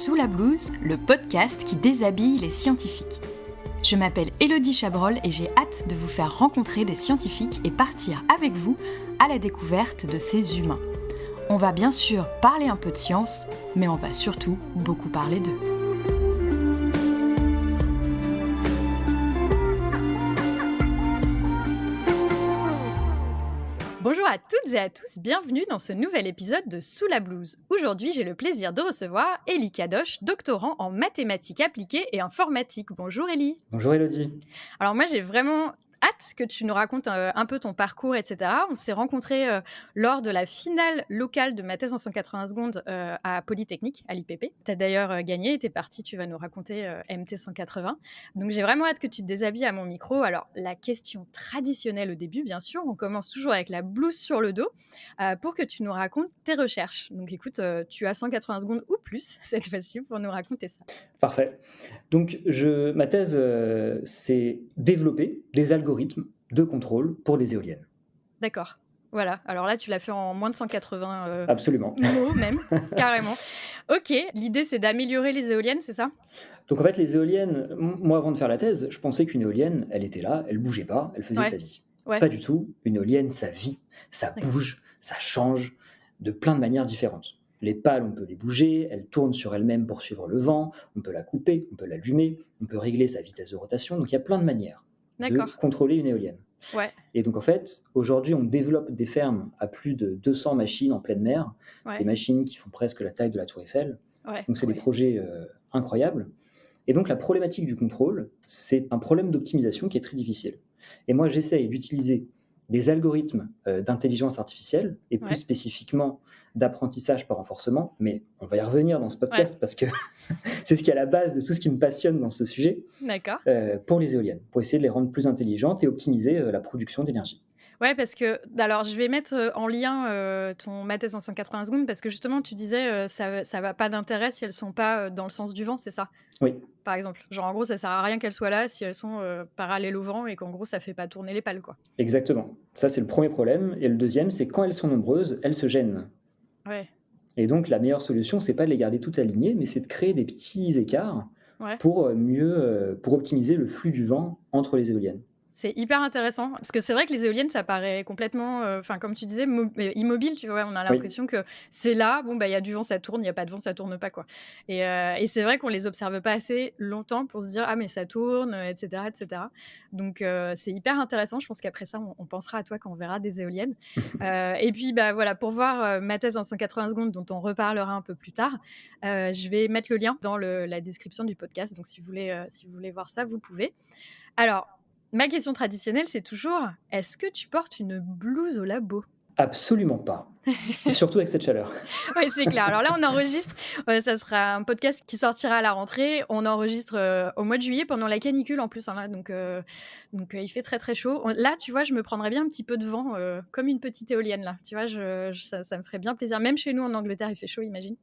Sous la blouse, le podcast qui déshabille les scientifiques. Je m'appelle Élodie Chabrol et j'ai hâte de vous faire rencontrer des scientifiques et partir avec vous à la découverte de ces humains. On va bien sûr parler un peu de science, mais on va surtout beaucoup parler d'eux. Bonjour à toutes et à tous, bienvenue dans ce nouvel épisode de Sous la blouse. Aujourd'hui, j'ai le plaisir de recevoir Élie Kadosh, doctorant en mathématiques appliquées et informatique. Bonjour Élie. Bonjour Élodie. Alors moi, j'ai vraiment hâte que tu nous racontes un peu ton parcours, etc. On s'est rencontrés lors de la finale locale de ma thèse en 180 secondes à Polytechnique, à l'IPP. Tu as d'ailleurs gagné et tu es parti, tu vas nous raconter MT 180. Donc j'ai vraiment hâte que tu te déshabilles à mon micro. Alors la question traditionnelle au début, bien sûr, on commence toujours avec la blouse sur le dos pour que tu nous racontes tes recherches. Donc écoute, tu as 180 secondes ou plus cette fois-ci pour nous raconter ça. Parfait. Donc ma thèse, c'est développer des algorithmes de contrôle pour les éoliennes. D'accord. Voilà. Alors là, tu l'as fait en moins de 180 Absolument. mots même, carrément. Ok, l'idée c'est d'améliorer les éoliennes, c'est ça? Donc en fait, les éoliennes, moi avant de faire la thèse, je pensais qu'une éolienne, elle était là, elle bougeait pas, elle faisait Ouais. sa vie. Ouais. Pas du tout. Une éolienne, ça vit, ça D'accord. bouge, ça change de plein de manières différentes. Les pales, on peut les bouger, elles tournent sur elles-mêmes pour suivre le vent, on peut la couper, on peut l'allumer, on peut régler sa vitesse de rotation. Donc il y a plein de manières de D'accord. contrôler une éolienne. Ouais. Et donc en fait, aujourd'hui, on développe des fermes à plus de 200 machines en pleine mer, des Ouais. machines qui font presque la taille de la Tour Eiffel. Ouais. Donc c'est des Ouais. projets incroyables. Et donc la problématique du contrôle, c'est un problème d'optimisation qui est très difficile. Et moi, j'essaye d'utiliser des algorithmes d'intelligence artificielle, et plus Ouais. spécifiquement d'apprentissage par renforcement, mais on va y revenir dans ce podcast parce que c'est ce qui est à la base de tout ce qui me passionne dans ce sujet, D'accord. pour les éoliennes, pour essayer de les rendre plus intelligentes et optimiser la production d'énergie. Ouais, parce que alors je vais mettre en lien ton ma thèse en 180 secondes parce que justement tu disais ça va pas d'intérêt si elles sont pas dans le sens du vent, c'est ça? Oui, Par exemple, genre en gros ça sert à rien qu'elles soient là si elles sont parallèles au vent et qu'en gros ça fait pas tourner les pales, quoi. exactement. Ça, c'est le premier problème. Et le deuxième, c'est quand elles sont nombreuses, elles se gênent. Ouais. Et donc, la meilleure solution, c'est pas de les garder toutes alignées, mais c'est de créer des petits écarts Ouais. pour optimiser le flux du vent entre les éoliennes. C'est hyper intéressant parce que c'est vrai que les éoliennes, ça paraît complètement, enfin, comme tu disais, immobile, tu vois? On a Oui, l'impression que c'est là, bon, bah, il y a du vent, ça tourne, il y a pas de vent, ça tourne pas, quoi. Et c'est vrai qu'on les observe pas assez longtemps pour se dire: «Ah mais ça tourne», et cetera, et cetera. Donc c'est hyper intéressant. Je pense qu'après ça, on pensera à toi quand on verra des éoliennes. Et puis, bah, voilà, pour voir ma thèse en 180 secondes dont on reparlera un peu plus tard, je vais mettre le lien dans la description du podcast. Donc si vous voulez voir ça, vous pouvez. Alors, ma question traditionnelle, c'est toujours: est-ce que tu portes une blouse au labo? absolument pas. Surtout avec cette chaleur. Oui, c'est clair. Alors là, on enregistre, ça sera un podcast qui sortira à la rentrée. On enregistre, au mois de juillet pendant la canicule en plus, hein, là, donc il fait très, très chaud. Là, tu vois, je me prendrais bien un petit peu de vent, comme une petite éolienne là. Tu vois, ça me ferait bien plaisir. Même chez nous en Angleterre, il fait chaud, imagine.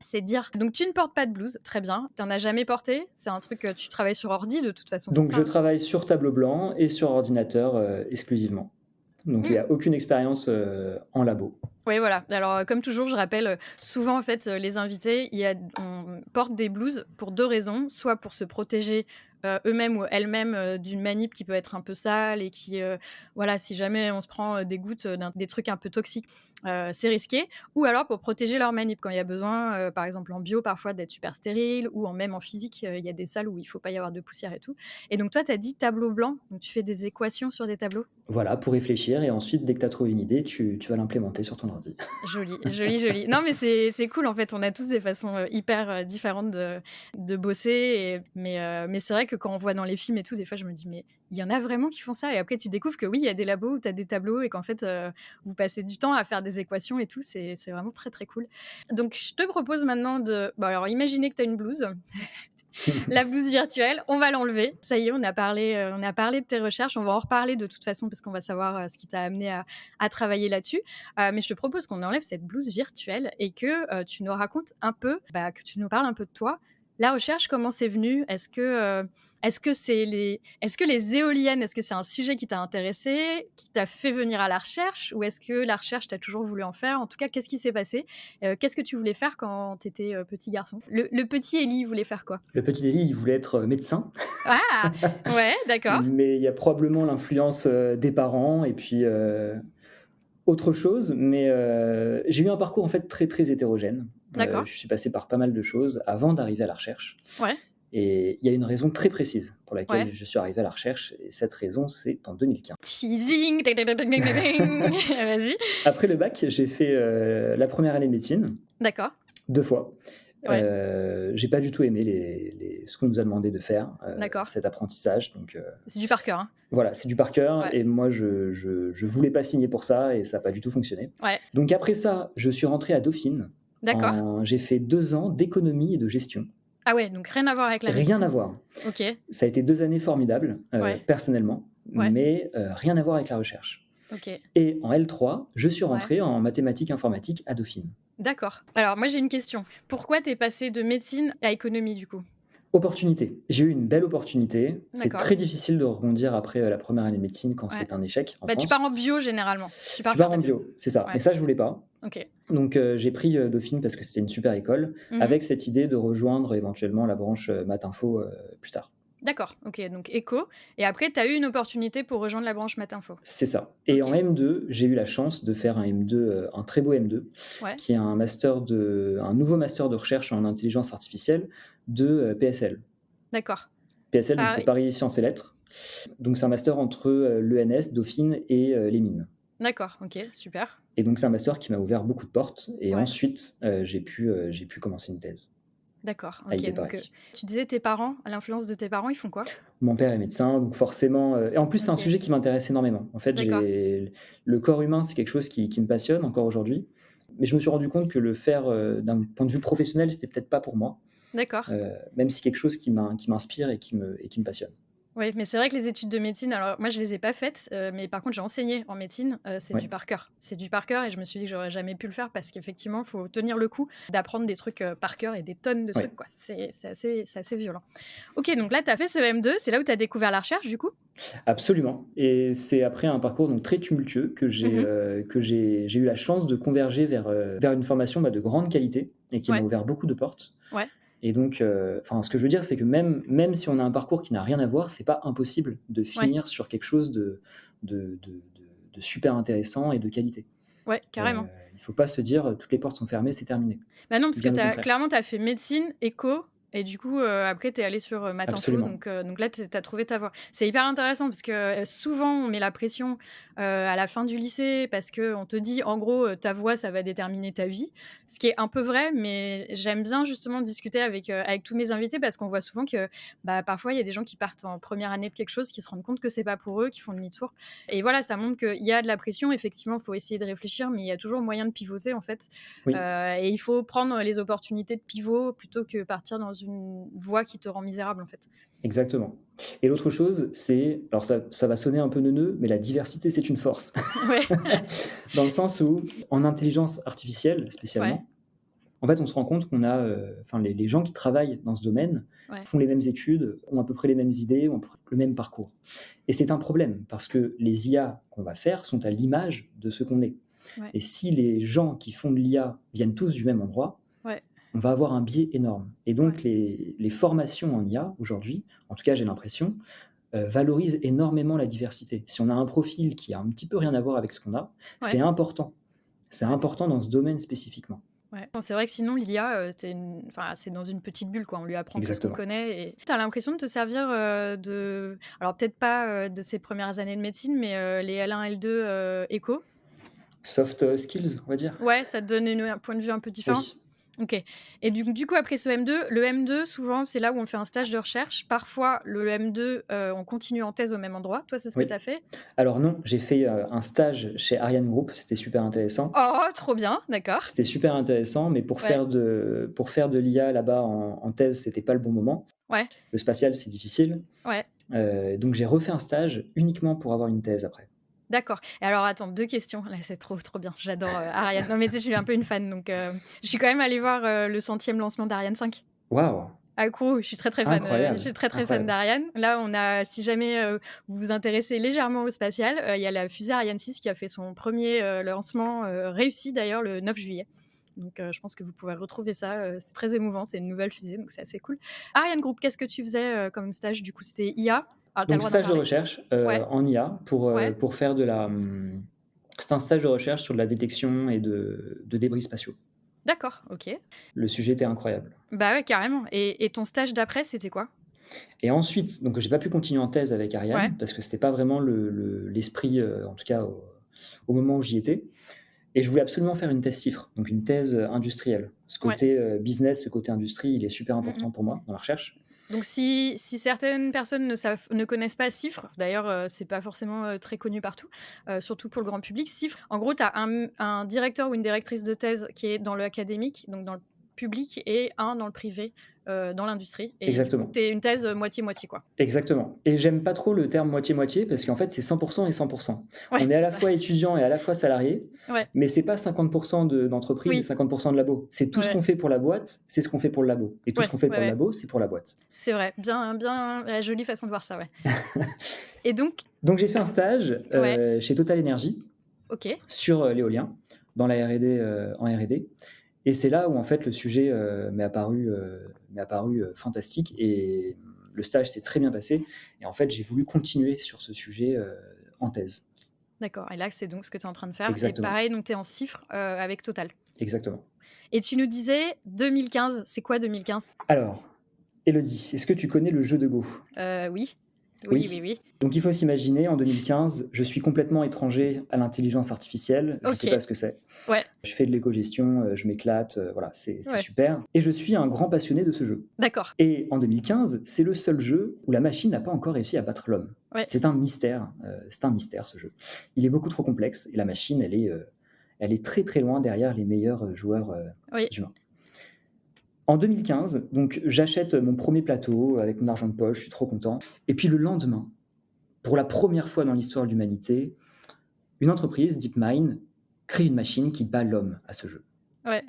C'est dire. Donc tu ne portes pas de blouse, très bien. Tu en as jamais porté? C'est un truc, tu travailles sur ordi de toute façon, c'est Donc, ça, je hein? travaille sur tableau blanc et sur ordinateur exclusivement. Donc, il n'y Mmh. a aucune expérience en labo. Oui, voilà. Alors, comme toujours, je rappelle, souvent, en fait, les invités, on porte des blouses pour 2 raisons. Soit pour se protéger, eux-mêmes ou elles-mêmes, d'une manip qui peut être un peu sale et qui, voilà, si jamais on se prend, des gouttes, des trucs un peu toxiques, c'est risqué. Ou alors pour protéger leur manip quand il y a besoin, par exemple en bio, parfois d'être super stérile ou même en physique, il y a des salles où il faut pas y avoir de poussière et tout. Et donc toi, tu as dit tableau blanc, donc tu fais des équations sur des tableaux? Voilà, pour réfléchir et ensuite, dès que tu as trouvé une idée, tu vas l'implémenter sur ton ordi. Joli, joli, joli. Non, mais c'est cool, en fait, on a tous des façons, hyper, différentes de bosser mais c'est vrai que quand on voit dans les films et tout, des fois, je me dis: «Mais il y en a vraiment qui font ça?» Et après tu découvres que oui, il y a des labos où tu as des tableaux et qu'en fait, vous passez du temps à faire des équations et tout, c'est vraiment très, très cool. Donc je te propose maintenant bon, alors imaginez que tu as une blouse. La blouse virtuelle, on va l'enlever. Ça y est, on a parlé de tes recherches. On va en reparler de toute façon parce qu'on va savoir ce qui t'a amené à travailler là-dessus. Mais je te propose qu'on enlève cette blouse virtuelle et que tu nous racontes un peu, que tu nous parles un peu de toi. La recherche, comment c'est venu? Est-ce que les éoliennes, est-ce que c'est un sujet qui t'a intéressé, qui t'a fait venir à la recherche? Ou est-ce que la recherche, tu as toujours voulu en faire? En tout cas, qu'est-ce qui s'est passé? Qu'est-ce que tu voulais faire quand tu étais, petit garçon? Le petit Élie voulait faire quoi? Le petit Élie, il voulait être médecin, Ah! Ouais, d'accord, mais il y a probablement l'influence, des parents et puis, autre chose, mais j'ai eu un parcours en fait très, très hétérogène. d'accord, Je suis passé par pas mal de choses avant d'arriver à la recherche ouais, et il y a une raison très précise pour laquelle ouais. je suis arrivé à la recherche et cette raison, c'est en 2015. Teasing! Ding ding ding ding ding ding ding. Vas-y. Après le bac, j'ai fait, la première année de médecine, D'accord, 2 fois. ouais, J'ai pas du tout aimé ce qu'on nous a demandé de faire, d'accord. cet apprentissage donc C'est du par cœur, hein? voilà, c'est du par cœur Ouais, et moi je voulais pas signer pour ça et ça a pas du tout fonctionné. ouais, Donc après ça, je suis rentré à Dauphine d'accord. j'ai fait 2 ans d'économie et de gestion. Ah ouais, donc rien à voir avec la Rien à médecine. voir. OK, Ça a été 2 années formidables, ouais, personnellement, ouais, mais rien à voir avec la recherche OK, et en L3, je suis ouais, rentré en mathématiques informatiques à Dauphine. d'accord. Alors moi j'ai une question. Pourquoi tu es passé de médecine à économie du coup? Opportunité. J'ai eu une belle opportunité. C'est D'accord, très difficile de rebondir après, la première année de médecine quand ouais. c'est un échec en Bah, tu pars France. en bio généralement. Tu pars Tu faire pars ta en bio. bio, c'est ça, mais Ouais, ça je voulais pas. OK. Donc j'ai pris, Dauphine parce que c'était une super école, Mmh. avec cette idée de rejoindre éventuellement la branche, maths info, plus tard. D'accord, OK, donc éco et après tu as eu une opportunité pour rejoindre la branche maths info? C'est ça et en OK, M2, j'ai eu la chance de faire un M2, un très beau M2, ouais, qui est un nouveau master de recherche en intelligence artificielle de, PSL. d'accord. PSL donc c'est Pareil Paris Sciences et Lettres, donc c'est un master entre, l'ENS, Dauphine et les mines d'accord, OK, super. et donc c'est un master qui m'a ouvert beaucoup de portes et Ouais, ensuite, j'ai pu commencer une thèse d'accord, à y OK, donc préparer. tu disais tes parents, l'influence de tes parents, ils font quoi? Mon père est médecin, donc forcément, et en plus, c'est un OK, sujet qui m'intéresse énormément. En fait, d'accord, j'ai le corps humain, c'est quelque chose qui me passionne encore aujourd'hui, mais je me suis rendu compte que le faire, d'un point de vue professionnel, c'était peut-être pas pour moi, d'accord. même si c'est quelque chose qui m'inspire et qui me passionne. Oui, mais c'est vrai que les études de médecine, alors moi je les ai pas faites, mais par contre j'ai enseigné en médecine, c'est Ouais, du par cœur. C'est du par cœur et je me suis dit que j'aurais jamais pu le faire parce qu'effectivement, il faut tenir le coup d'apprendre des trucs, par cœur et des tonnes de ouais, trucs quoi. C'est assez violent. OK, donc là tu as fait ce M2, c'est là où tu as découvert la recherche du coup? absolument et c'est après un parcours donc très tumultueux Mmh. que j'ai eu la chance de converger vers une formation, bah, de grande qualité et qui m'a Ouais, ouvert beaucoup de portes. ouais, Et donc, enfin, ce que je veux dire, c'est que même si on a un parcours qui n'a rien à voir, c'est pas impossible de ouais, finir sur quelque chose de super intéressant et de qualité. ouais, Heu, carrément. il faut pas se dire, «Toutes les portes sont fermées, c'est terminé». Bah, non, parce que Bien au contraire. tu as fait médecine, éco et du coup, après tu es allé sur, maths info Absolument. donc là tu as trouvé ta voie. C'est hyper intéressant parce que, souvent on met la pression, à la fin du lycée parce qu'on te dit en gros, ta voie ça va déterminer ta vie. Ce qui est un peu vrai, mais j'aime bien justement discuter avec tous mes invités parce qu'on voit souvent que, bah, parfois il y a des gens qui partent en première année de quelque chose, qui se rendent compte que c'est pas pour eux, qui font demi-tour et voilà, ça montre qu'il y a de la pression. Effectivement, il faut essayer de réfléchir, mais il y a toujours moyen de pivoter en fait. Oui, Et il faut prendre les opportunités de pivot plutôt que partir dans une voie qui te rend misérable, en fait. exactement. Et l'autre chose, c'est alors ça va sonner un peu neuneux, mais la diversité, c'est une force. Ouais, Dans le sens où, en intelligence artificielle ouais, spécialement, en fait, on se rend compte qu'on a, enfin les gens qui travaillent dans ce domaine ouais, font les mêmes études, ont à peu près les mêmes idées, ont à peu près le même parcours. Et c'est un problème parce que les IA qu'on va faire sont à l'image de ce qu'on est. ouais, Et si les gens qui font de l'IA viennent tous du même endroit, ouais, on va avoir un biais énorme. Et ouais, donc les formations en IA aujourd'hui, en tout cas j'ai l'impression, valorisent énormément la diversité. Si on a un profil qui a un petit peu rien à voir avec ce qu'on a, c'est ouais, important. C'est ouais, important dans ce domaine spécifiquement. ouais. Bon, c'est vrai que sinon l'IA, c'est dans une petite bulle, quoi. On lui apprend que ce qu'on Exactement. connaît et tu as l'impression de te servir, de alors peut-être pas, de ces premières années de médecine, mais, les L1, L2, éco? Soft, skills, on va dire? Ouais, ça te donne un point de vue un peu différent? Oui, OK et du coup, après ce M2, le M2, souvent, c'est là où on fait un stage de recherche. Parfois, le M2, on continue en thèse au même endroit. Toi, c'est ce que tu oui. as fait? Alors non, j'ai fait, un stage chez Ariane Group, c'était super intéressant. Oh, trop bien, d'accord. C'était super intéressant, mais Ouais, pour faire de l'IA là-bas en thèse, c'était pas le bon moment. ouais, Le spatial, c'est difficile, ouais, donc j'ai refait un stage uniquement pour avoir une thèse après. d'accord et alors attends, 2 questions. Là, c'est trop, trop bien. J'adore, Ariane. Non, mais tu sais, je suis un peu une fan donc je suis quand même allée voir, le 100e lancement d'Ariane 5. Waouh! Accro, je suis très, très fan, je Incroyable, suis très, très fan incroyable. d'Ariane. Là, on a si jamais, vous vous intéressez légèrement au spatial, il y a la fusée Ariane 6 qui a fait son premier lancement, réussi d'ailleurs le 9 juillet. Donc je pense que vous pourrez retrouver ça, c'est très émouvant, c'est une nouvelle fusée, donc c'est assez cool. Ariane Group, qu'est-ce que tu faisais, comme stage du coup? C'était IA? Ah, tu as le Donc droit d'en stage de parler. recherche, Ouais, en IA ouais, pour faire de la, c'était un stage de recherche sur de la détection et de débris spatiaux. d'accord, OK. Le sujet était incroyable. Bah, ouais, carrément et ton stage d'après, c'était quoi? Et ensuite, donc j'ai pas pu continuer en thèse avec Ouais, Ariane parce que c'était pas vraiment l'esprit, en tout cas au moment où j'y étais. Et je voulais absolument faire une thèse CIFRE, donc une thèse, industrielle. Ce ouais. côté, business, ce côté industrie, il est super Mmh mh. important pour moi dans la recherche. Donc si certaines personnes ne connaissent pas Cifre, d'ailleurs, c'est pas forcément, très connu partout, surtout pour le grand public. Cifre, en gros, tu as un directeur ou une directrice de thèse qui est dans l'académique, donc dans le public et un dans le privé, dans l'industrie et du coup, Exactement, tu es une thèse, moitié-moitié, quoi. exactement. Et j'aime pas trop le terme moitié-moitié parce qu'en fait, c'est 100 et 100. Ouais, On est à c'est la ça. fois étudiant et à la fois salarié, Ouais, mais c'est pas 50 d'entreprise et oui, 50 de labo. C'est tout ce ouais, qu'on fait pour la boîte, c'est ce qu'on fait pour le labo et tout ce ouais, qu'on fait ouais, pour le ouais, labo, c'est pour la boîte. c'est vrai. Bien, jolie façon de voir ça, ouais et donc Donc j'ai fait un stage, ouais, chez Total Energy OK, sur, l'éolien, dans la R&D, en R&D. Et c'est là où en fait le sujet, m'est apparu, fantastique et le stage s'est très bien passé et en fait j'ai voulu continuer sur ce sujet, en thèse. d'accord et là, c'est donc ce que tu es en train de faire et Exactement, pareil, donc tu es en Cifre, avec Total exactement. et tu nous disais 2015, c'est quoi 2015? Alors, Élodie, est-ce que tu connais le jeu de Go? Oui. Oui, oui, Oui. oui. Donc il faut s'imaginer en 2015, je suis complètement étranger à l'intelligence artificielle, je ne sais OK. pas ce que c'est. Ouais, Je fais de l'éco-gestion, je m'éclate, voilà, c'est ouais. super et je suis un grand passionné de ce jeu. D'accord. Et en 2015, c'est le seul jeu où la machine n'a pas encore réussi à battre l'homme. Ouais. C'est un mystère ce jeu. Il est beaucoup trop complexe et la machine, elle est très, très loin derrière les meilleurs, joueurs, Oui. humains. En 2015, donc j'achète mon premier plateau avec mon argent de poche, je suis trop content et puis le lendemain, pour la première fois dans l'histoire de l'humanité, une entreprise, DeepMind, crée une machine qui bat l'homme à ce jeu. Ouais.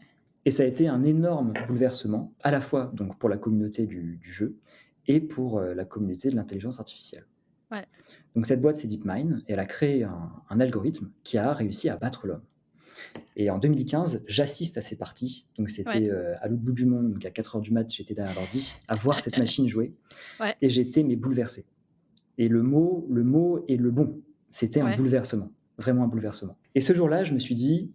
Et ça a été un énorme bouleversement, à la fois donc pour la communauté du jeu et pour, la communauté de l'intelligence artificielle. Ouais. Donc cette boîte, c'est DeepMind et elle a créé un algorithme qui a réussi à battre l'homme. Et en 2015, j'assiste à ces parties, donc Ouais. c'était, à l'autre bout du monde, donc à 4 heures du mat, j'étais derrière l'ordi, à voir cette machine jouer Ouais. et j'étais mais bouleversé. Et le mot est le bon, c'était un Ouais. bouleversement, vraiment un bouleversement. Et ce jour-là, je me suis dit: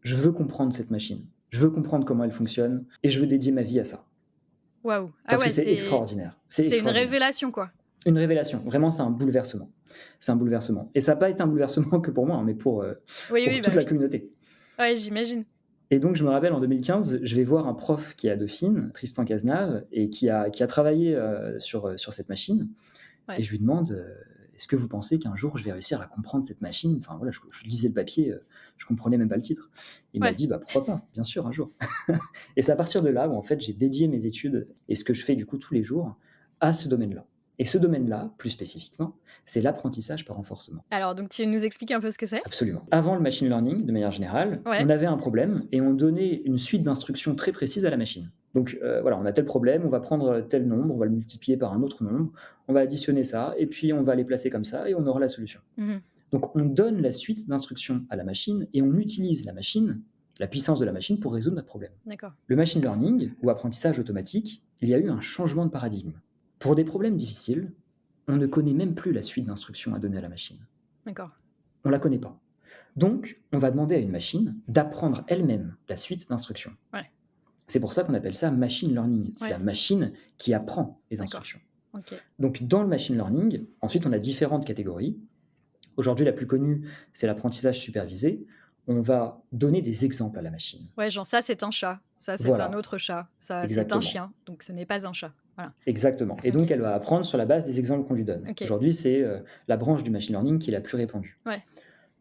«Je veux comprendre cette machine, je veux comprendre comment elle fonctionne et je veux dédier ma vie à ça». Waouh! Ah Parce que ouais, c'est extraordinaire, c'est c'est une extraordinaire. révélation, quoi. Une révélation, vraiment c'est un bouleversement. C'est un bouleversement et ça a pas été un bouleversement que pour moi, hein, mais Oui, pour oui, bah, toute la oui. communauté Ouais, j'imagine. et donc je me rappelle en 2015, je vais voir un prof qui est à Dauphine, Tristan Cazenave et qui a travaillé, sur cette machine et Ouais. je lui demande, «Est-ce que vous pensez qu'un jour je vais réussir à comprendre cette machine?» Enfin voilà, je lisais le papier, je comprenais même pas le titre. Il m'a Ouais. dit: «Bah, pourquoi pas? Bien sûr, un jour». Et c'est à partir de là où en fait j'ai dédié mes études et ce que je fais du coup tous les jours à ce domaine-là. Et ce domaine-là, plus spécifiquement, c'est l'apprentissage par renforcement. Alors donc tu nous expliques un peu ce que c'est? Absolument. Avant le machine learning, de manière générale, Ouais. on avait un problème et on donnait une suite d'instructions très précises à la machine. Donc voilà, on a tel problème, on va prendre tel nombre, on va le multiplier par un autre nombre, on va additionner ça et puis on va les placer comme ça et on aura la solution. Mmh. Donc on donne la suite d'instructions à la machine et on utilise la machine, la puissance de la machine pour résoudre notre problème. D'accord. Le machine learning ou apprentissage automatique, il y a eu un changement de paradigme. Pour des problèmes difficiles, on ne connaît même plus la suite d'instructions à donner à la machine. D'accord. On ne la connaît pas. Donc, on va demander à une machine d'apprendre elle-même la suite d'instructions. Ouais. C'est pour ça qu'on appelle ça machine learning. C'est Ouais. la machine qui apprend les D'accord. instructions. OK. Donc, dans le machine learning, ensuite, on a différentes catégories. Aujourd'hui, la plus connue, c'est l'apprentissage supervisé. On va donner des exemples à la machine. Ouais, genre ça, c'est un chat, ça, c'est un Voilà, autre chat, ça, c'est un exactement. chien, donc ce n'est pas un chat. Voilà. Exactement. Et OK. donc, elle va apprendre sur la base des exemples qu'on lui donne. OK. Aujourd'hui, c'est la branche du machine learning qui est la plus répandue. Ouais.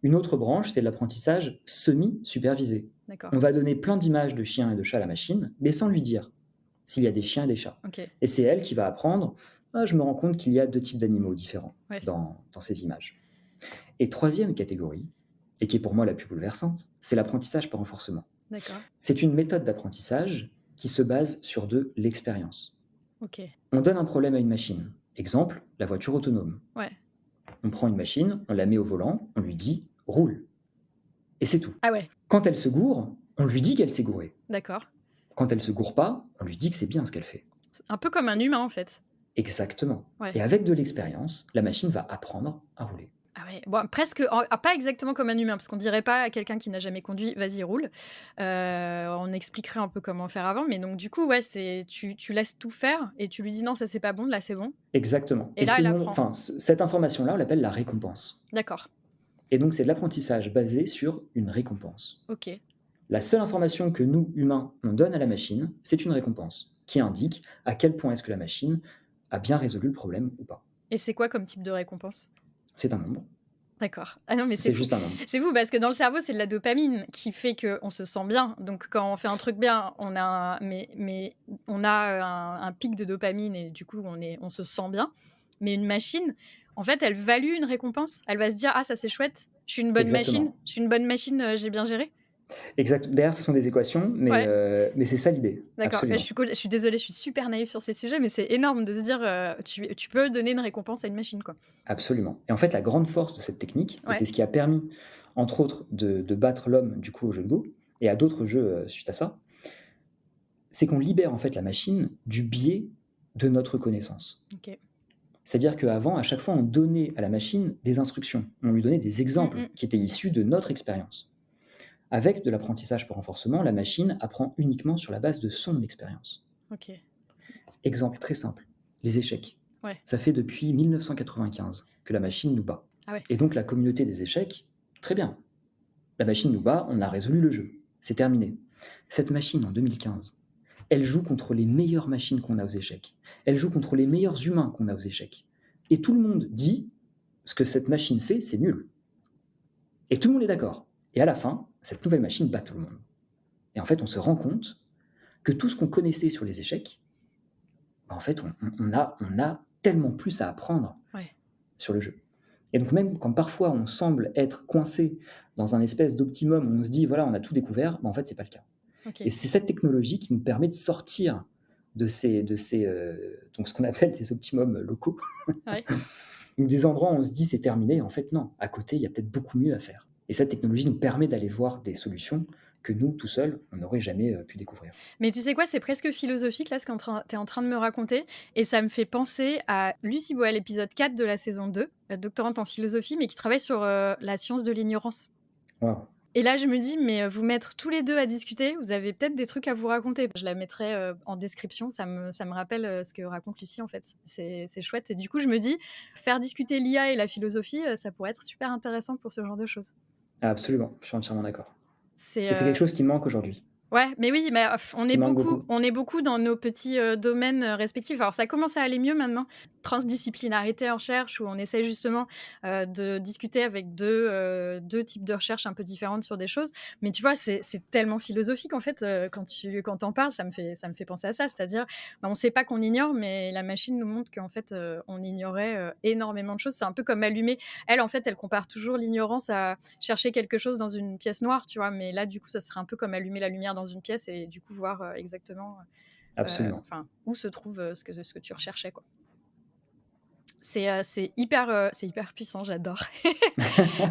Une autre branche, c'est l'apprentissage semi-supervisé. D'accord. On va donner plein d'images de chiens et de chats à la machine, mais sans lui dire s'il y a des chiens et des chats. OK. Et c'est elle qui va apprendre, ah, je me rends compte qu'il y a deux types d'animaux différents Ouais. dans ces images. Et troisième catégorie, et qui est pour moi la plus bouleversante, c'est l'apprentissage par renforcement. D'accord. C'est une méthode d'apprentissage qui se base sur de l'expérience. OK. On donne un problème à une machine. Exemple, la voiture autonome. Ouais. On prend une machine, on la met au volant, on lui dit: «Roule» et c'est tout. Ah ouais, Quand elle se gourre, on lui dit qu'elle s'est gourée. d'accord. Quand elle se gourre pas, on lui dit que c'est bien ce qu'elle fait. C'est un peu comme un humain, en fait. Exactement Ouais. et avec de l'expérience, la machine va apprendre à rouler. Ah ouais, bon, presque pas exactement comme un humain, parce qu'on dirait pas à quelqu'un qui n'a jamais conduit: «Vas-y, roule». On expliquerait un peu comment faire avant, mais donc du coup, ouais, c'est tu laisses tout faire et tu lui dis: «Non, ça c'est pas bon, là c'est bon» Exactement et et là, ce elle nom apprend. enfin, cette information-là, on l'appelle la récompense D'accord, et donc c'est de l'apprentissage basé sur une récompense. OK. La seule information que nous, humains, on donne à la machine, c'est une récompense qui indique à quel point est-ce que la machine a bien résolu le problème ou pas. Et c'est quoi comme type de récompense? C'est un nombre, D'accord. Ah non, mais c'est c'est fou. juste un nombre. C'est fou parce que dans le cerveau, c'est de la dopamine qui fait qu'on se sent bien. Donc quand on fait un truc bien, on a mais on a, un pic de dopamine et du coup, on se sent bien. Mais une machine, en fait, elle value une récompense. Elle va se dire: «Ah ça, c'est chouette, Exactement. je suis une bonne machine, j'ai bien géré». Derrière, ce sont des équations, Ouais, mais c'est ça l'idée, d'accord. absolument. Je suis désolée, je suis super naïve sur ces sujets, mais c'est énorme de se dire, tu peux donner une récompense à une machine, quoi. Absolument et en fait, la grande force de cette technique et Ouais. c'est ce qui a permis, entre autres, de battre l'homme, du coup, au jeu de Go et à d'autres jeux, suite à ça, c'est qu'on libère, en fait, la machine du biais de notre connaissance. OK. C'est-à-dire qu'avant, à chaque fois, on donnait à la machine des instructions. On lui donnait des Mmh exemples mh. qui étaient issus de notre expérience. Avec de l'apprentissage par renforcement, la machine apprend uniquement sur la base de son expérience. OK. Exemple très simple, les échecs. Ouais. Ça fait depuis 1995 que la machine nous bat. Ah ouais. Et donc la communauté des échecs, très bien. La machine nous bat, on a résolu le jeu. C'est terminé. Cette machine, en 2015, elle joue contre les meilleures machines qu'on a aux échecs. Elle joue contre les meilleurs humains qu'on a aux échecs. Et tout le monde dit, ce que cette machine fait, c'est nul. Et tout le monde est d'accord. Et à la fin, cette nouvelle machine bat tout le monde. Et en fait, on se rend compte que tout ce qu'on connaissait sur les échecs, bah, en fait, on a tellement plus à apprendre Ouais. sur le jeu. Et donc même quand parfois on semble être coincé dans un espèce d'optimum où on se dit: «Voilà, on a tout découvert», bah, en fait, c'est pas le cas. Et OK. c'est cette technologie qui nous permet de sortir donc ce qu'on appelle des optimums locaux, Ouais. ou des endroits où on se dit: «C'est terminé», en fait non, à côté, il y a peut-être beaucoup mieux à faire. Et cette technologie nous permet d'aller voir des solutions que nous, tout seuls, on n'aurait jamais, pu découvrir. Mais tu sais quoi? C'est presque philosophique là ce que tu es en train de me raconter et ça me fait penser à Lucie Boel, épisode 4 de la saison 2, doctorante en philosophie, mais qui travaille sur, la science de l'ignorance. Waouh! Et là, je me dis: «Mais, vous mettre tous les 2 à discuter, vous avez peut-être des trucs à vous raconter». Je la mettrai, en description, ça me rappelle, ce que raconte Lucie en fait. C'est chouette et du coup, je me dis: faire discuter l'IA et la philosophie, ça pourrait être super intéressant pour ce genre de choses. Absolument, je suis entièrement d'accord. C'est, Et c'est quelque chose qui manque aujourd'hui, Ouais, mais oui, mais qui manque beaucoup. on est beaucoup dans nos petits, domaines, respectifs. Alors ça commence à aller mieux maintenant. Transdisciplinarité en recherche où on essaye justement, de discuter avec 2 types de recherches un peu différentes sur des choses. Mais tu vois, c'est tellement philosophique en fait, quand tu en parles, ça me fait penser à ça. C'est-à-dire, bah, on sait pas qu'on ignore, mais la machine nous montre qu'en fait, on ignorait, énormément de choses. C'est un peu comme allumer elle, en fait, elle compare toujours l'ignorance à chercher quelque chose dans une pièce noire, tu vois? Mais là, du coup, ça serait un peu comme allumer la lumière dans une pièce et du coup voir, exactement, Absolument. enfin, où se trouve, ce que tu recherchais, quoi. C'est hyper puissant, j'adore.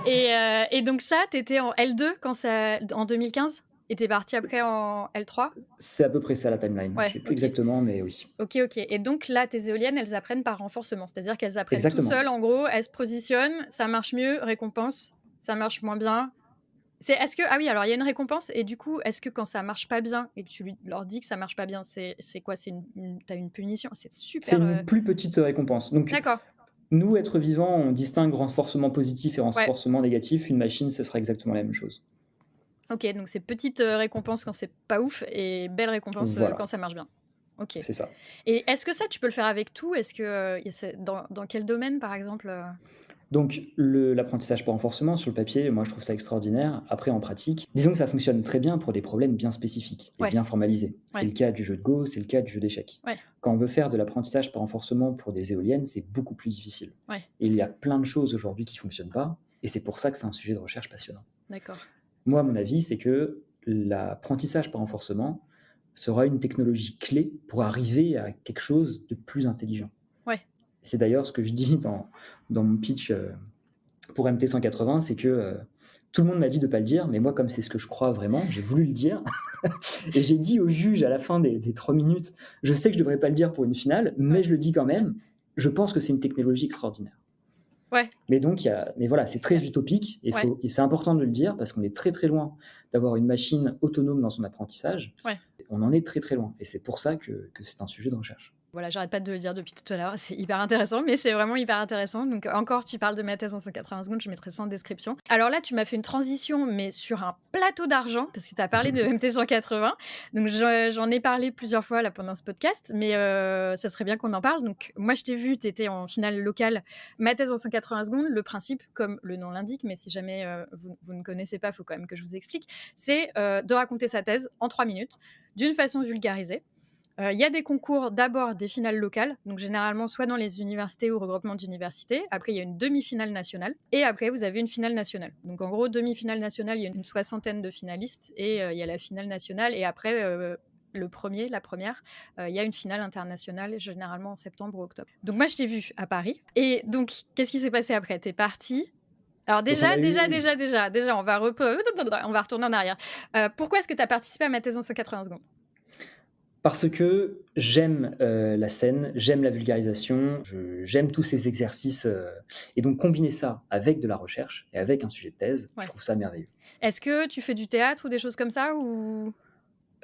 Et donc ça, tu étais en L2 quand ça en 2015? Et tu es parti après en L3? C'est à peu près ça la timeline. Je Ouais, sais plus OK. exactement, mais oui. OK, OK et donc là, tes éoliennes, elles apprennent par renforcement? C'est-à-dire qu'elles apprennent toutes Exactement. seules, en gros, elles se positionnent, ça marche mieux, récompense, ça marche moins bien. Est-ce que ah oui, alors il y a une récompense et du coup, est-ce que quand ça marche pas bien et que tu leur dis que ça marche pas bien, c'est quoi? C'est tu une punition? C'est C'est super, une plus petite, récompense. Donc d'accord, nous, êtres vivants, on distingue renforcement positif et ouais, renforcement négatif. Une machine, ce sera exactement la même chose. OK, donc c'est petite, récompense quand c'est pas ouf et belle récompense, quand Voilà, ça marche bien. OK c'est ça. et est-ce que ça, tu peux le faire avec tout? Est-ce que, y a c'est dans quel domaine, par exemple, Donc l'apprentissage par renforcement, sur le papier, moi, je trouve ça extraordinaire. Après, en pratique, disons que ça fonctionne très bien pour des problèmes bien spécifiques et Ouais, bien formalisés. C'est ouais, le cas du jeu de Go, c'est le cas du jeu d'échecs. ouais, Quand on veut faire de l'apprentissage par renforcement pour des éoliennes, c'est beaucoup plus difficile. ouais, Et il y a plein de choses aujourd'hui qui fonctionnent pas et c'est pour ça que c'est un sujet de recherche passionnant. d'accord. Moi, mon avis, c'est que l'apprentissage par renforcement sera une technologie clé pour arriver à quelque chose de plus intelligent. Ouais, C'est d'ailleurs ce que je dis dans mon pitch, pour MT-180, c'est que, tout le monde m'a dit de pas le dire, mais moi, comme c'est ce que je crois vraiment, j'ai voulu le dire et j'ai dit au juge à la fin des 3 minutes: «Je sais que je devrais pas le dire pour une finale, mais ouais, je le dis quand même. Je pense que c'est une technologie extraordinaire». ouais, Mais donc mais voilà, c'est OK. très utopique Ouais, et c'est important de le dire parce qu'on est très, très loin d'avoir une machine autonome dans son apprentissage. ouais. On en est très, très loin et c'est pour ça que c'est un sujet de recherche. Voilà, j'arrête pas de le dire depuis tout à l'heure, c'est hyper intéressant, mais c'est vraiment hyper intéressant. Donc encore, tu parles de ma thèse en 180 secondes, je mettrai ça en description. Alors là, tu m'as fait une transition, mais sur un plateau d'argent, parce que tu as parlé de MT 180. Donc j'en ai parlé plusieurs fois là pendant ce podcast, mais ça serait bien qu'on en parle. Donc moi, je t'ai vu, tu étais en finale locale, ma thèse en 180 secondes. Le principe, comme le nom l'indique, mais si jamais vous ne connaissez pas, il faut quand même que je vous explique, c'est de raconter sa thèse en 3 minutes, d'une façon vulgarisée. Il y a des concours, d'abord des finales locales, donc généralement soit dans les universités ou regroupements d'universités. Après, il y a une demi-finale nationale. Et après, vous avez une finale nationale. Donc en gros, demi-finale nationale, il y a une soixantaine de finalistes. Et il y a la finale nationale. Et après, la première, il y a une finale internationale, généralement en septembre ou octobre. Donc moi, je t'ai vu à Paris. Et donc, qu'est-ce qui s'est passé après? T'es parti. Alors Donc on déjà, a déjà, eu déjà, déjà, déjà, on va retourner en arrière. Pourquoi est-ce que tu as participé à ma thèse en 180 secondes? parce que j'aime, la scène, j'aime la vulgarisation, j'aime tous ces exercices, et donc combiner ça avec de la recherche et avec un sujet de thèse, je Ouais. trouve ça merveilleux. Est-ce que tu fais du théâtre ou des choses comme ça ou?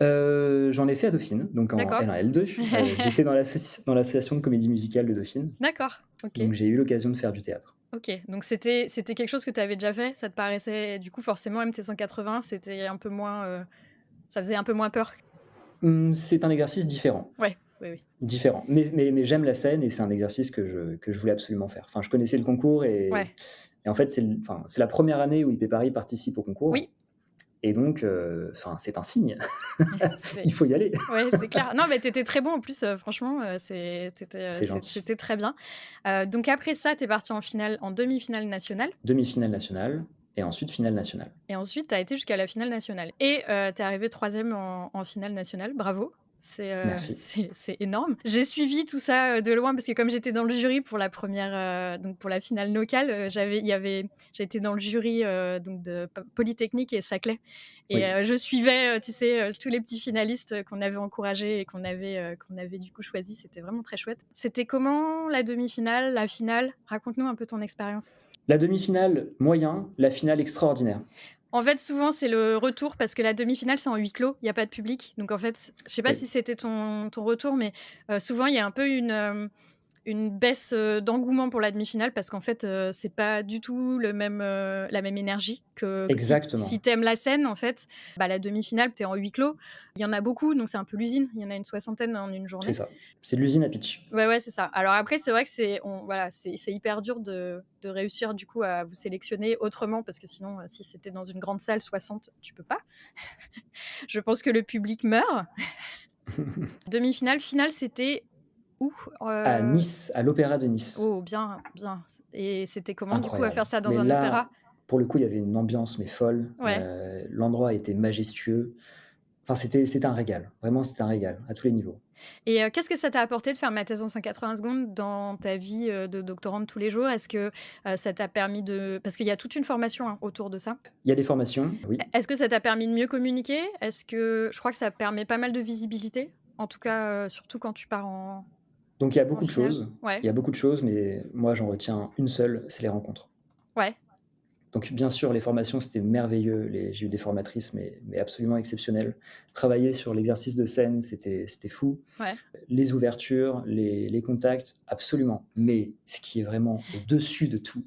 J'en ai fait à Dauphine, donc en D'accord. L1, L2. J'étais dans l'association de comédie musicale de Dauphine, D'accord, OK, donc j'ai eu l'occasion de faire du théâtre. OK. Donc c'était quelque chose que tu avais déjà fait? Ça te paraissait du coup forcément MT 180, c'était un peu moins, ça faisait un peu moins peur? C'est un exercice différent, Ouais, oui, oui. différent, mais j'aime la scène et c'est un exercice que je voulais absolument faire. Enfin, je connaissais le concours Ouais. et en fait, c'est la première année où IP Paris participe au concours Oui, et donc enfin, c'est un signe. c'était Il faut y aller. ouais, c'est clair. Non, mais tu étais très bon en plus, franchement, C'est gentil. c'était très bien. Donc après ça, tu es parti en finale en demi-finale nationale Demi-finale nationale et ensuite finale nationale. et ensuite tu as été jusqu'à la finale nationale et tu es arrivé 3e en finale nationale. Bravo, c'est, Merci. c'est énorme. J'ai suivi tout ça, de loin parce que comme j'étais dans le jury pour la première, donc pour la finale locale, j'étais dans le jury, donc de Polytechnique et Saclay et Oui. je suivais, tu sais, tous les petits finalistes, qu'on avait encouragés et qu'on avait du coup choisis. C'était vraiment très chouette. C'était comment la demi-finale, la finale? Raconte-nous un peu ton expérience. La demi-finale, moyen, la finale extraordinaire. En fait, souvent, c'est le retour parce que la demi-finale, c'est en huis clos, il y a pas de public. Donc en fait, je sais pas si Oui, c'était ton retour, mais souvent, il y a un peu une baisse, d'engouement pour la demi-finale parce qu'en fait, c'est pas du tout la même énergie que si exactement. tu aimes la scène, en fait, bah, la demi-finale, tu es en huis clos. Il y en a beaucoup, donc c'est un peu l'usine. Il y en a une soixantaine en une C'est journée. ça. C'est de l'usine à pitch. Ouais, ouais, c'est ça. Alors après, c'est vrai que c'est hyper dur de réussir du coup à vous sélectionner autrement parce que sinon, si c'était dans une grande salle 60, tu peux pas. Je pense que le public meurt. Demi-finale, finale, c'était où? À Heu, Nice, à l'Opéra de Nice. oh bien, bien et c'était comment du coup à Incroyable. faire ça Mais dans un opéra? là, pour le coup, il y avait une ambiance mais folle, Ouais l'endroit était majestueux. Enfin, c'était un régal. Vraiment, c'était un régal à tous les niveaux. et qu'est-ce que ça t'a apporté de faire ma thèse en 180 secondes dans ta vie, de doctorante tous les jours? Est-ce que, ça t'a permis de parce qu'il y a toute une formation, hein, autour de ça. Il y a des formations, oui. Est-ce que ça t'a permis de mieux communiquer? Est-ce que je crois que ça permet pas mal de visibilité? En tout cas, surtout quand tu pars Donc il y a en beaucoup de finale? choses. Ouais, Il y a beaucoup de choses, mais moi, j'en retiens une seule, c'est les rencontres. ouais, Donc bien sûr, les formations, c'était merveilleux. J'ai eu des formatrices, mais absolument exceptionnelles. Travailler sur l'exercice de scène, c'était fou. ouais. Les ouvertures, les contacts, absolument. Mais ce qui est vraiment au-dessus de tout,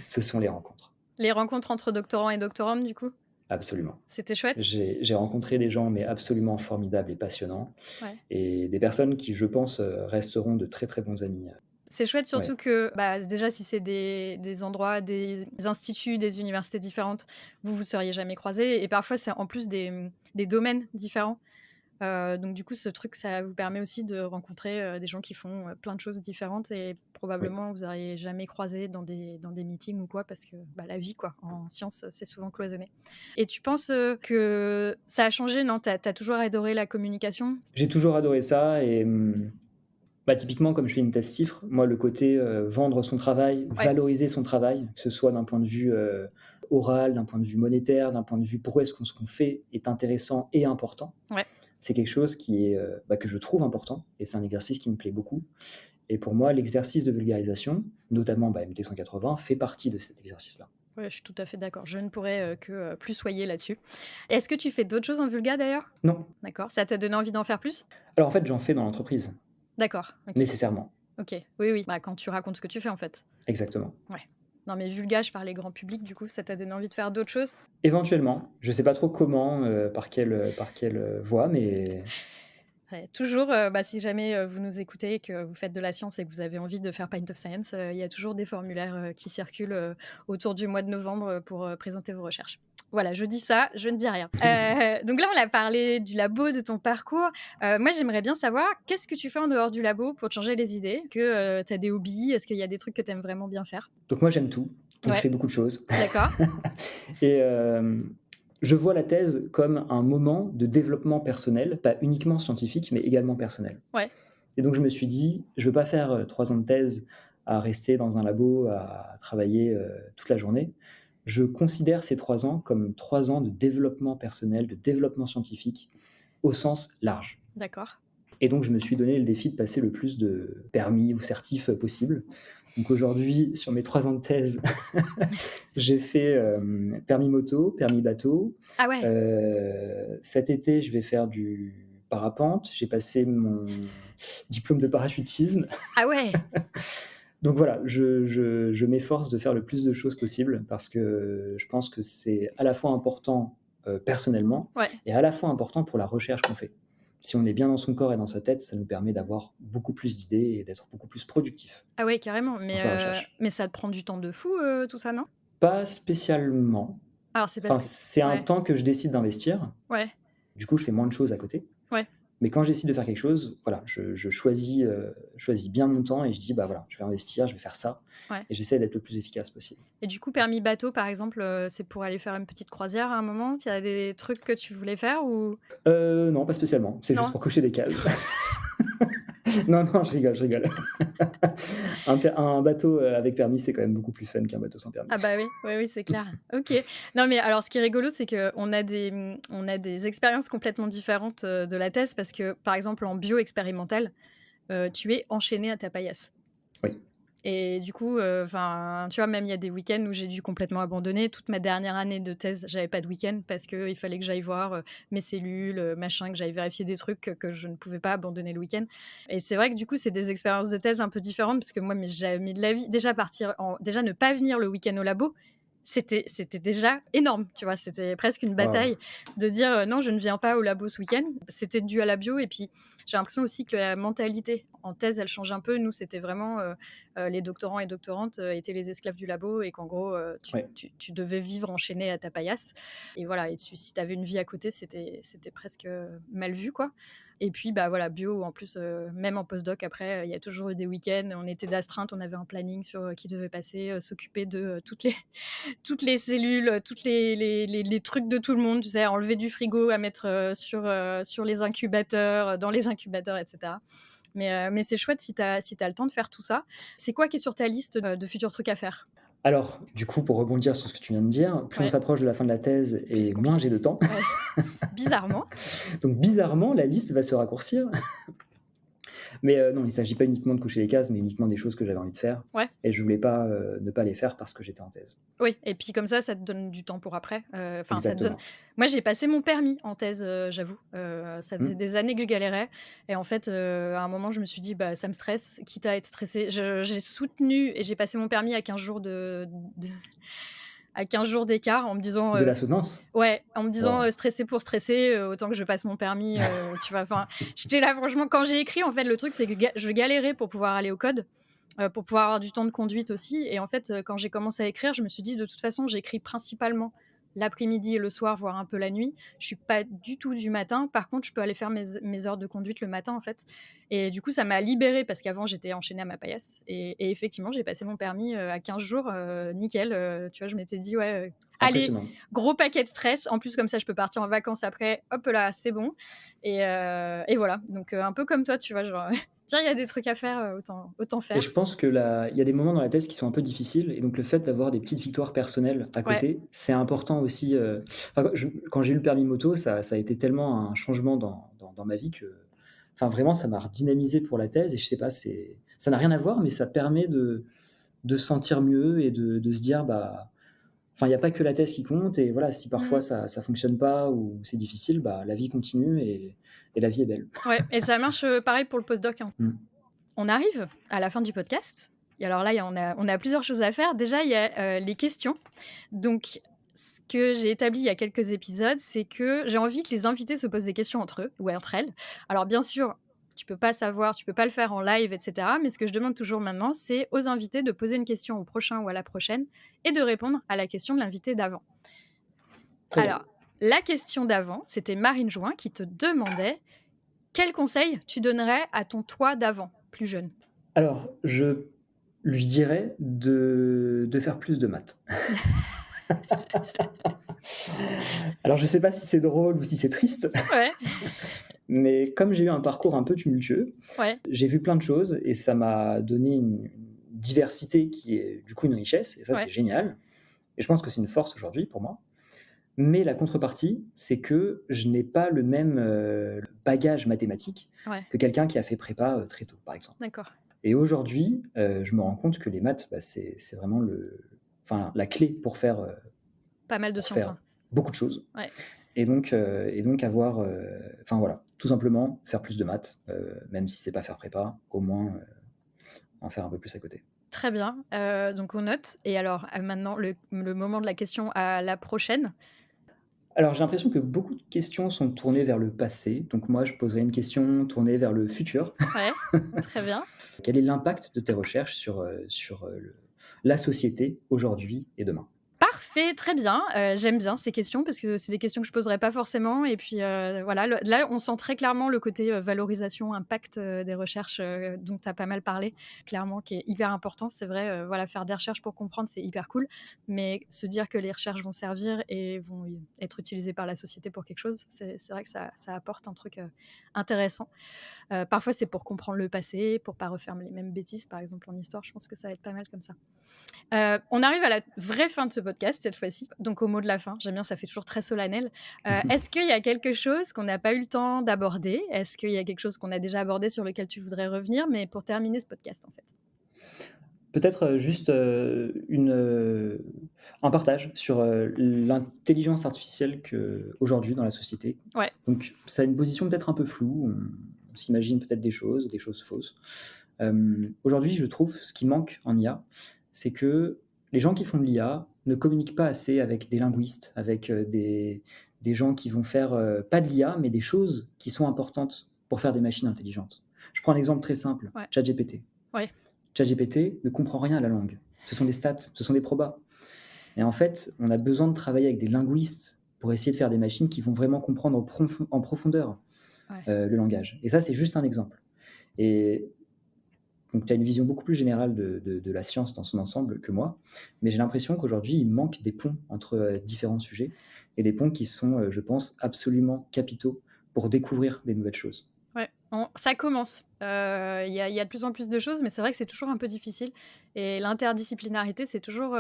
ce sont les rencontres. Les rencontres entre doctorants et doctorantes du coup? Absolument. C'était chouette? J'ai rencontré des gens, mais absolument formidables et passionnants Ouais. et des personnes qui, je pense, resteront de très, très bons amis. C'est chouette Ouais, surtout que, bah, déjà si c'est des endroits, des instituts, des universités différentes, vous vous seriez jamais croisés et parfois c'est en plus des domaines différents. Donc du coup, ce truc, ça vous permet aussi de rencontrer, des gens qui font, plein de choses différentes et Oui. probablement vous auriez jamais croisé dans des meetings ou quoi parce que, bah, la vie quoi, en sciences, c'est souvent cloisonné. Et tu penses, que ça a changé, non? Tu as toujours adoré la communication? J'ai toujours adoré ça et bah, typiquement, comme je fais une thèse CIFRE, moi, le côté, vendre son travail, Ouais, valoriser son travail, que ce soit d'un point de vue, oral, d'un point de vue monétaire, d'un point de vue pourquoi est-ce qu'on ce qu'on fait est intéressant et important. ouais. C'est quelque chose qui est, bah, que je trouve important et c'est un exercice qui me plaît beaucoup et pour moi, l'exercice de vulgarisation, notamment, bah, MT 180, fait partie de cet exercice-là. Ouais, je suis tout à fait d'accord. Je ne pourrais, que, plus soyer là-dessus. Est-ce que tu fais d'autres choses en vulga d'ailleurs? Non. D'accord. Ça t'a donné envie d'en faire plus? Alors, en fait, j'en fais dans l'entreprise, D'accord, OK. nécessairement. OK. Oui, oui, bah, quand tu racontes ce que tu fais en fait. Exactement. Ouais. Non mais vulga, je parlais grand public du coup, ça t'a donné envie de faire d'autres choses? Éventuellement, je sais pas trop comment, par quelle voie, mais Ouais, toujours, bah, si jamais, vous nous écoutez, que vous faites de la science et que vous avez envie de faire Pint of Science, il y a toujours des formulaires, qui circulent, autour du mois de novembre, pour, présenter vos recherches. Voilà, je dis ça, je ne dis rien. Donc là, on a parlé du labo, de ton parcours. Moi, j'aimerais bien savoir, qu'est-ce que tu fais en dehors du labo pour te changer les idées? Tu as des hobbies? Est-ce qu'il y a des trucs que tu aimes vraiment bien faire? donc moi, j'aime tout, donc je Ouais, fais beaucoup de choses. d'accord. Et je vois la thèse comme un moment de développement personnel, pas uniquement scientifique, mais également personnel. Ouais, Et donc je me suis dit: «Je veux pas faire, 3 ans de thèse à rester dans un labo, à travailler, toute la journée». Je considère ces 3 ans comme 3 ans de développement personnel, de développement scientifique au sens large. d'accord. Et donc je me suis donné le défi de passer le plus de permis ou certifs, possible. Donc aujourd'hui, sur mes 3 ans de thèse, j'ai fait, permis moto, permis bateau. Ah ouais! Cet été, je vais faire du parapente. J'ai passé mon diplôme de parachutisme. Ah ouais! Donc voilà, je m'efforce de faire le plus de choses possible parce que je pense que c'est à la fois important, personnellement Ouais. et à la fois important pour la recherche qu'on fait. Si on est bien dans son corps et dans sa tête, ça nous permet d'avoir beaucoup plus d'idées et d'être beaucoup plus productif Ah ouais, carrément, dans sa recherche. mais ça te prend du temps de fou, tout ça, non? Pas spécialement. Alors c'est parce Enfin, que c'est un ouais, temps que je décide d'investir. ouais, Du coup, je fais moins de choses à côté. ouais, Mais quand je décide de faire quelque chose, voilà, je choisis bien mon temps et je dis: «Bah, voilà, je vais investir, je vais faire ça» ouais. et j'essaie d'être le plus efficace possible. Et du coup, permis bateau, par exemple, c'est pour aller faire une petite croisière à un moment? Il y a des trucs que tu voulais faire ou Non, pas spécialement, c'est juste non? pour cocher des cases. Non, non, je rigole, je rigole. Un bateau, avec permis, c'est quand même beaucoup plus fun qu'un bateau sans permis. Ah bah oui, oui, oui, c'est clair. OK. Non, mais alors ce qui est rigolo, c'est qu'on a on a des expériences complètement différentes, de la thèse parce que, par exemple, en bio expérimental, tu es enchaîné à ta paillasse. Oui, Et du coup, enfin, tu vois, même il y a des week-ends où j'ai dû complètement abandonner. Toute ma dernière année de thèse, j'avais pas de week-end parce qu'il fallait que j'aille voir, mes cellules, machin, que j'aille vérifier des trucs que je ne pouvais pas abandonner le week-end. Et c'est vrai que du coup, c'est des expériences de thèse un peu différentes parce que moi, mais jamais de la vie déjà ne pas venir le week-end au labo, c'était déjà énorme, tu vois? C'était presque une waouh, bataille de dire, «Non, je ne viens pas au labo ce week-end». C'était dû à la bio et puis j'ai l'impression aussi que la mentalité en thèse, elle change un peu. Nous, c'était vraiment, les doctorants et doctorantes, étaient les esclaves du labo et qu'en gros, ouais, tu devais vivre enchaîné à ta paillasse et voilà et si tu avais une vie à côté, c'était presque, mal vu, quoi et puis, bah, voilà, bio en plus, même en postdoc après, il y a toujours eu des week-ends, on était d'astreinte, on avait un planning sur, qui devait passer, s'occuper de, toutes les toutes les cellules, toutes les trucs de tout le monde, tu sais, à enlever du frigo, à mettre, sur les incubateurs, dans les incubateurs et cetera. Mais c'est chouette si tu as le temps de faire tout ça. C'est quoi qui est sur ta liste, de futurs trucs à faire? alors, du coup, pour rebondir sur ce que tu viens de dire, plus on Ouais, s'approche de la fin de la thèse plus c'est et moins compliqué. j'ai de temps. Ouais, bizarrement. Donc bizarrement, la liste va se raccourcir. Mais non, il ne s'agit pas uniquement de cocher les cases, mais uniquement des choses que j'avais envie de faire Ouais. et je voulais pas, ne pas les faire parce que j'étais en thèse. Oui et puis comme ça te donne du temps pour après, enfin ça te donne Exactement. moi j'ai passé mon permis en thèse, j'avoue, ça faisait Mmh. des années que je galérais et en fait, à un moment je me suis dit: «Bah, ça me stresse, quitte à être stressée». Je J'ai soutenu et j'ai passé mon permis à 15 jours de à 15 jours d'écart en me disant, De la soutenance? ouais, en me disant, Waouh. «Stresser pour stresser, autant que je passe mon permis», tu vois? Enfin, j'étais là franchement quand j'ai écrit en fait le truc c'est que je galérais pour pouvoir aller au code, pour pouvoir avoir du temps de conduite aussi et en fait, quand j'ai commencé à écrire, je me suis dit: «De toute façon, j'écris principalement l'après-midi et le soir, voire un peu la nuit. Je suis pas du tout du matin. Par contre, je peux aller faire mes heures de conduite le matin, en fait. Et du coup, ça m'a libérée parce qu'avant, j'étais enchaînée à ma paillasse. Et effectivement, j'ai passé mon permis à 15 jours, nickel. Tu vois, je m'étais dit, ouais, allez, Impressionnant. gros paquet de stress. En plus, comme ça, je peux partir en vacances après. Hop là, c'est bon. Et voilà. Donc, un peu comme toi, tu vois, genre, tiens, il y a des trucs à faire, autant Et faire. je pense que il y a des moments dans la thèse qui sont un peu difficiles et donc le fait d'avoir des petites victoires personnelles à Ouais. côté, c'est important aussi, enfin, quand j'ai eu le permis moto, ça a été tellement un changement dans ma vie que enfin vraiment ça m'a redynamisé pour la thèse et je sais pas, ça n'a rien à voir, mais ça permet de se sentir mieux et de se dire, bah, enfin, il y a pas que la thèse qui compte et voilà, si parfois Mmh. ça fonctionne pas ou c'est difficile, bah, la vie continue et la vie est belle. Ouais et ça marche, pareil pour le postdoc, hein. Mmh. On arrive à la fin du podcast et alors là, on a plusieurs choses à faire. Déjà, il y a, les questions. Donc ce que j'ai établi il y a quelques épisodes, c'est que j'ai envie que les invités se posent des questions entre eux ou entre elles. Alors bien sûr, tu peux pas savoir, tu peux pas le faire en live et cetera, mais ce que je demande toujours maintenant, c'est aux invités de poser une question au prochain ou à la prochaine et de répondre à la question de l'invité d'avant. Très bien. Alors, la question d'avant, c'était Marine Join qui te demandait: «Quel conseil tu donnerais à ton toi d'avant, plus jeune?» Alors, je lui dirais de faire plus de maths. Alors je sais pas si c'est drôle ou si c'est triste, Ouais, mais comme j'ai eu un parcours un peu tumultueux, ouais, j'ai vu plein de choses et ça m'a donné une diversité qui est du coup une richesse et ça c'est ouais, génial et je pense que c'est une force aujourd'hui pour moi. Mais la contrepartie, c'est que je n'ai pas le même, bagage mathématique ouais, que quelqu'un qui a fait prépa, très tôt, par exemple. d'accord. Et aujourd'hui, je me rends compte que les maths, bah, c'est vraiment enfin, la clé Pas mal de pour sciences, faire hein. beaucoup de choses Ouais. et donc avoir, enfin voilà, tout simplement faire plus de maths, même si c'est pas faire prépa, au moins, en faire un peu plus à côté. Très bien, donc on note et alors, maintenant le moment de la question à la prochaine. Alors j'ai l'impression que beaucoup de questions sont tournées vers le passé, donc moi je poserais une question tournée vers le futur. Ouais, très bien. Quel est l'impact de tes recherches sur, la société aujourd'hui et demain? Parfait, très bien, j'aime bien ces questions parce que c'est des questions que je poserais pas forcément et puis, voilà, le là, on sent très clairement le côté, valorisation, impact, des recherches, dont tu as pas mal parlé, clairement, qui est hyper important. C'est vrai, voilà, faire des recherches pour comprendre, c'est hyper cool, mais se dire que les recherches vont servir et vont y être utilisées par la société pour quelque chose, c'est vrai que ça apporte un truc, intéressant. Parfois, c'est pour comprendre le passé, pour pas refaire les mêmes bêtises, par exemple en histoire, je pense que ça va être pas mal comme ça. On arrive à la vraie fin de ce podcast cette fois-ci, donc au mot de la fin. J'aime bien, ça fait toujours très solennel. Est-ce qu'il y a quelque chose qu'on n'a pas eu le temps d'aborder? Est-ce qu'il y a quelque chose qu'on a déjà abordé sur lequel tu voudrais revenir? Mais pour terminer ce podcast, en fait. Peut-être, juste, un partage sur, l'intelligence artificielle qu'aujourd'hui dans la société. Ouais, Donc ça a une position peut-être un peu floue, on s'imagine peut-être des choses fausses. Aujourd'hui, je trouve ce qui manque en IA, c'est que les gens qui font de l'IA ne communiquent pas assez avec des linguistes, avec, des gens qui vont faire, pas de l'IA, mais des choses qui sont importantes pour faire des machines intelligentes. Je prends un exemple très simple, ouais, ChatGPT. ouais, ChatGPT ne comprend rien à la langue. Ce sont des stats, ce sont des probas. Et en fait, on a besoin de travailler avec des linguistes pour essayer de faire des machines qui vont vraiment comprendre en profondeur ouais. le langage. Et ça, c'est juste un exemple. Et donc, tu as une vision beaucoup plus générale de la science dans son ensemble que moi, mais j'ai l'impression qu'aujourd'hui, il manque des ponts entre différents sujets et des ponts qui sont, je pense, absolument capitaux pour découvrir des nouvelles choses. Ouais, on ça commence. Il y a de plus en plus de choses, mais c'est vrai que c'est toujours un peu difficile et l'interdisciplinarité, c'est toujours,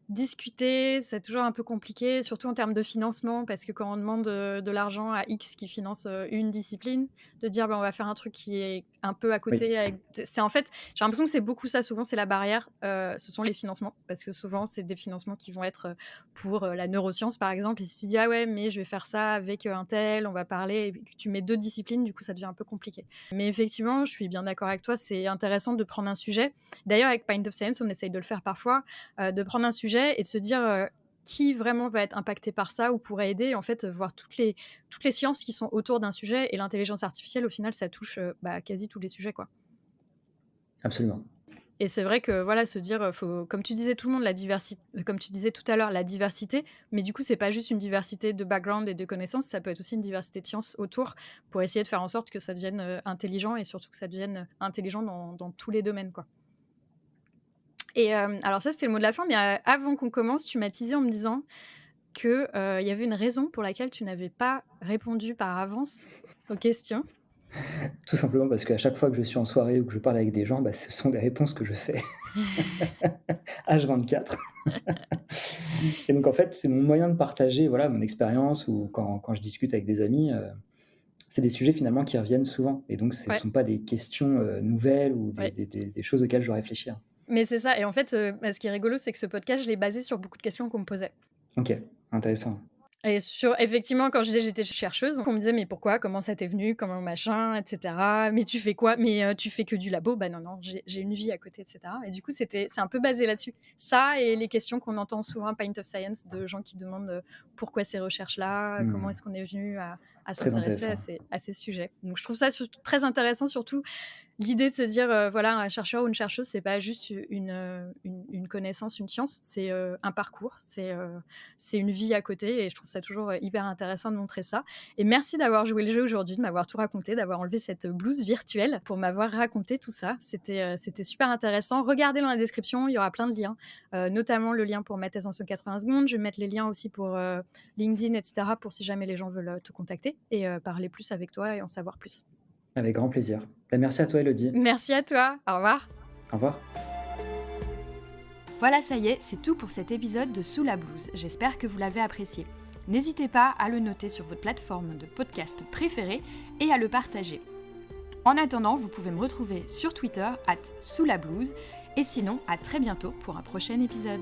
discuter, c'est toujours un peu compliqué, surtout en termes de financement, parce que quand on demande, de l'argent à X qui finance, une discipline, de dire: «Bah, on va faire un truc qui est un peu à Oui, côté avec» c'est en fait, j'ai l'impression que c'est beaucoup ça, souvent, c'est la barrière, ce sont les financements. Parce que souvent, c'est des financements qui vont être, pour, la neuroscience, par exemple et si tu dis: «Ah ouais, mais je vais faire ça avec, un tel, on va parler» et puis que tu mets 2 disciplines, du coup, ça devient un peu compliqué. Mais effectivement, je suis bien d'accord avec toi, c'est intéressant de prendre un sujet. D'ailleurs, avec Mind of Science, on essaye de le faire parfois, de prendre un sujet et de se dire, qui vraiment va être impacté par ça ou pourrait aider. En fait, voir toutes les sciences qui sont autour d'un sujet et l'intelligence artificielle, au final, ça touche, bah, quasi tous les sujets, quoi. absolument. Et c'est vrai que voilà, se dire, faut comme tu disais tout le monde comme tu disais tout à l'heure, la diversité, mais du coup, c'est pas juste une diversité de background et de connaissances, ça peut être aussi une diversité de sciences autour pour essayer de faire en sorte que ça devienne, intelligent et surtout que ça devienne, intelligent dans tous les domaines, quoi. Et alors ça, c'était le mot de la fin, mais avant qu'on commence, tu m'as teasé en me disant que, il y avait une raison pour laquelle tu n'avais pas répondu par avance aux questions. Tout simplement parce qu'à chaque fois que je suis en soirée ou que je parle avec des gens, bah, ce sont des réponses que je fais H24. Et donc en fait, c'est mon moyen de partager, voilà, mon expérience ou quand je discute avec des amis, c'est des sujets finalement qui reviennent souvent et donc ce ne Ouais, sont pas des questions, nouvelles ou ouais. des choses auxquelles je dois réfléchir. Mais c'est ça et en fait, bah, ce qui est rigolo, c'est que ce podcast, je l'ai basé sur beaucoup de questions qu'on me posait. OK, intéressant. Et sur effectivement, quand je disais j'étais chercheuse, on me disait: «Mais pourquoi? Comment ça t'est venu? Comment machin?» et cetera. «Mais tu fais quoi? Mais tu fais que du labo?» «Bah non, non, j'ai une vie à côté» et cetera et du coup, c'est un peu basé là-dessus. Ça et les questions qu'on entend souvent à Pint of Science de gens qui demandent, pourquoi ces recherches-là? Comment Mmh, est-ce qu'on est venu à très s'intéresser intéressant. à ces sujets? Donc je trouve ça surtout très intéressant, surtout l'idée de se dire, voilà, un chercheur ou une chercheuse, c'est pas juste une connaissance, une science, c'est, un parcours, c'est une vie à côté et je trouve ça toujours, hyper intéressant de montrer ça et merci d'avoir joué le jeu aujourd'hui, de m'avoir tout raconté, d'avoir enlevé cette blouse virtuelle pour m'avoir raconté tout ça. C'était super intéressant. Regardez dans la description, il y aura plein de liens, notamment le lien pour ma thèse en 180 secondes. Je vais mettre les liens aussi pour, LinkedIn et cetera pour si jamais les gens veulent, te contacter et parler plus avec toi et en savoir plus. Avec grand plaisir. Bah, merci à toi Elodie. Merci à toi. Au revoir. Au revoir. Voilà, ça y est, c'est tout pour cet épisode de Sous la blouse. J'espère que vous l'avez apprécié. N'hésitez pas à le noter sur votre plateforme de podcast préférée et à le partager. En attendant, vous pouvez me retrouver sur Twitter @soulablouse et sinon à très bientôt pour un prochain épisode.